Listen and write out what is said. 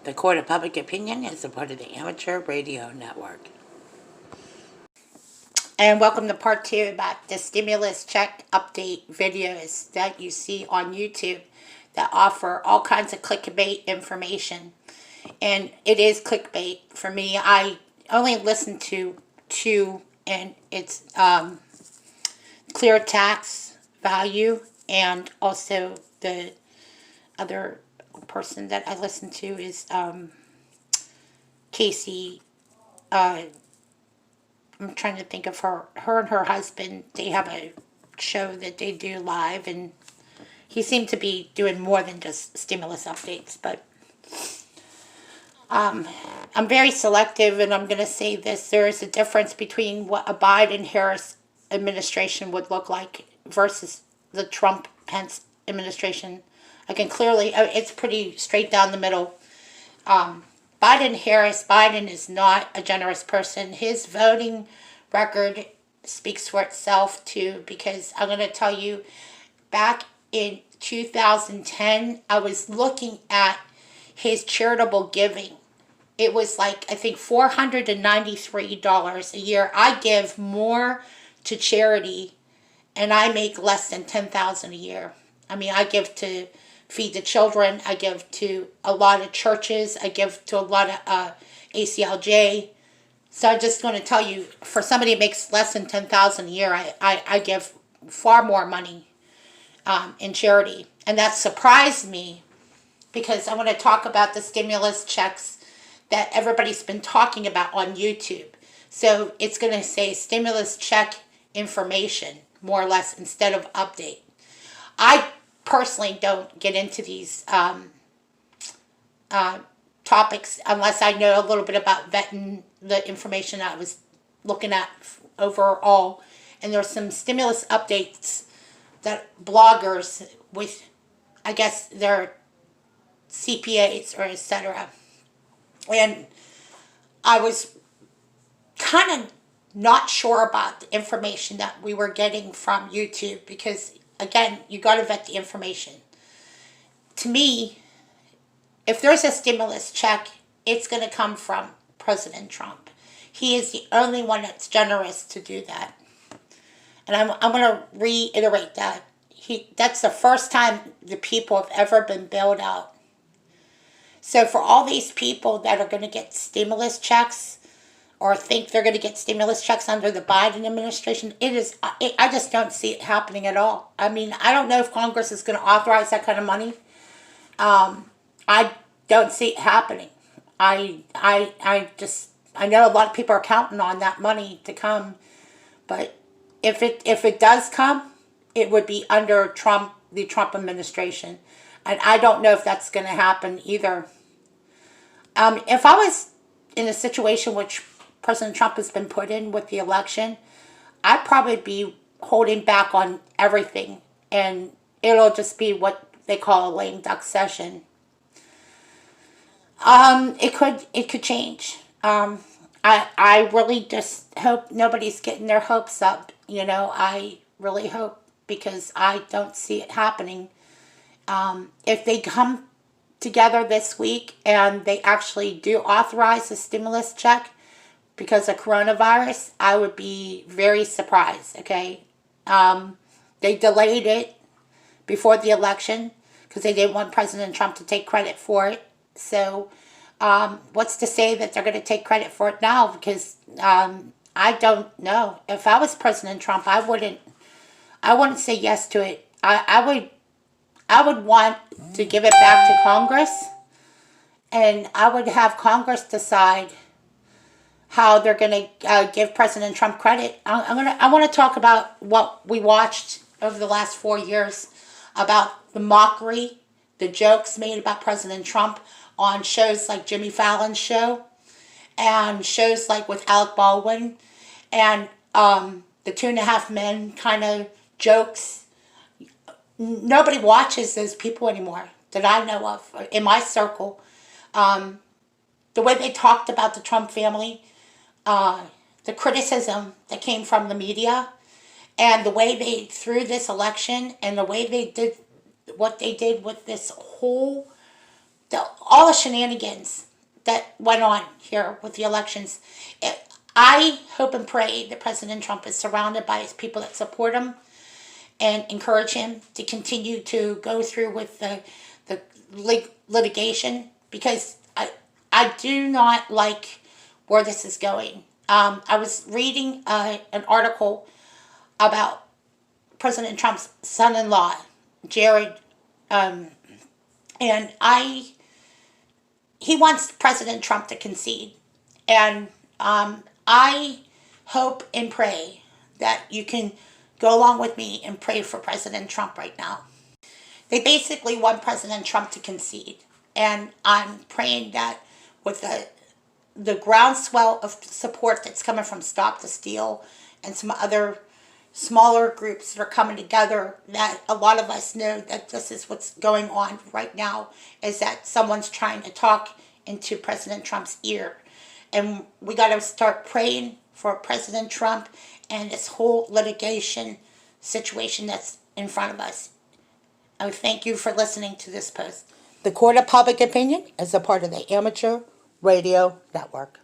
The Court of Public Opinion is a part of the Amateur Radio Network. And welcome to part 2 about the stimulus check update videos that you see on YouTube that offer all kinds of clickbait information. And it is clickbait. For me, I only listen to 2, and it's clear tax value, and also the other person that I listen to is Casey. I'm trying to think of her and her husband. They have a show that they do live, and he seemed to be doing more than just stimulus updates. But I'm very selective, and I'm going to say this. There is a difference between what a BidenHarris administration would look like versus the Trump-Pence administration. I can clearly, it's pretty straight down the middle. Biden-Harris, Biden is not a generous person. His voting record speaks for itself too, because I'm going to tell you, back in 2010, I was looking at his charitable giving. It was like, I think, $493 a year. I give more to charity, and I make less than $10,000 a year. I mean, I give to Feed the Children. I give to a lot of churches. I give to a lot of ACLJ. So I'm just going to tell you, for somebody who makes less than $10,000 a year, I give far more money in charity. And that surprised me, because I want to talk about the stimulus checks that everybody's been talking about on YouTube. So it's going to say stimulus check information, more or less, instead of update. I personally don't get into these topics unless I know a little bit about vetting the information I was looking at overall. And there's some stimulus updates that bloggers with, I guess, their CPAs or etc. And I was kind of not sure about the information that we were getting from YouTube, because again, you got to vet the information. To me, if there's a stimulus check, it's going to come from President Trump. He is the only one that's generous to do that. And I'm going to reiterate that. That's the first time the people have ever been bailed out. So for all these people that are going to get stimulus checks, or think they're going to get stimulus checks under the Biden administration, I just don't see it happening at all. I mean, I don't know if Congress is going to authorize that kind of money. I don't see it happening. I know a lot of people are counting on that money to come, but if it does come, it would be under the Trump administration, and I don't know if that's going to happen either. If I was in a situation which President Trump has been put in with the election, I'd probably be holding back on everything, and it'll just be what they call a lame duck session. It could change. I really just hope nobody's getting their hopes up. I really hope, because I don't see it happening. If they come together this week and they actually do authorize a stimulus check because of coronavirus, I would be very surprised, okay? They delayed it before the election because they didn't want President Trump to take credit for it. So what's to say that they're going to take credit for it now? Because I don't know. If I was President Trump, I wouldn't say yes to it. I would want to give it back to Congress, and I would have Congress decide how they're going to give President Trump credit. I want to talk about what we watched over the last 4 years about the mockery, the jokes made about President Trump on shows like Jimmy Fallon's show, and shows like with Alec Baldwin, and the 2.5 Men kind of jokes. Nobody watches those people anymore that I know of in my circle. The way they talked about the Trump family, the criticism that came from the media, and the way they threw this election, and the way they did what they did with this whole all the shenanigans that went on here with the elections. I hope and pray that President Trump is surrounded by his people that support him and encourage him to continue to go through with the litigation, because I do not like where this is going. I was reading an article about President Trump's son-in-law, Jared, and he wants President Trump to concede. And I hope and pray that you can go along with me and pray for President Trump right now. They basically want President Trump to concede. And I'm praying that with the groundswell of support that's coming from Stop the Steal and some other smaller groups that are coming together, that a lot of us know that this is what's going on right now, is that someone's trying to talk into President Trump's ear. And we got to start praying for President Trump and this whole litigation situation that's in front of us. I thank you for listening to this post. The Court of Public Opinion is a part of the Amateur Radio Network.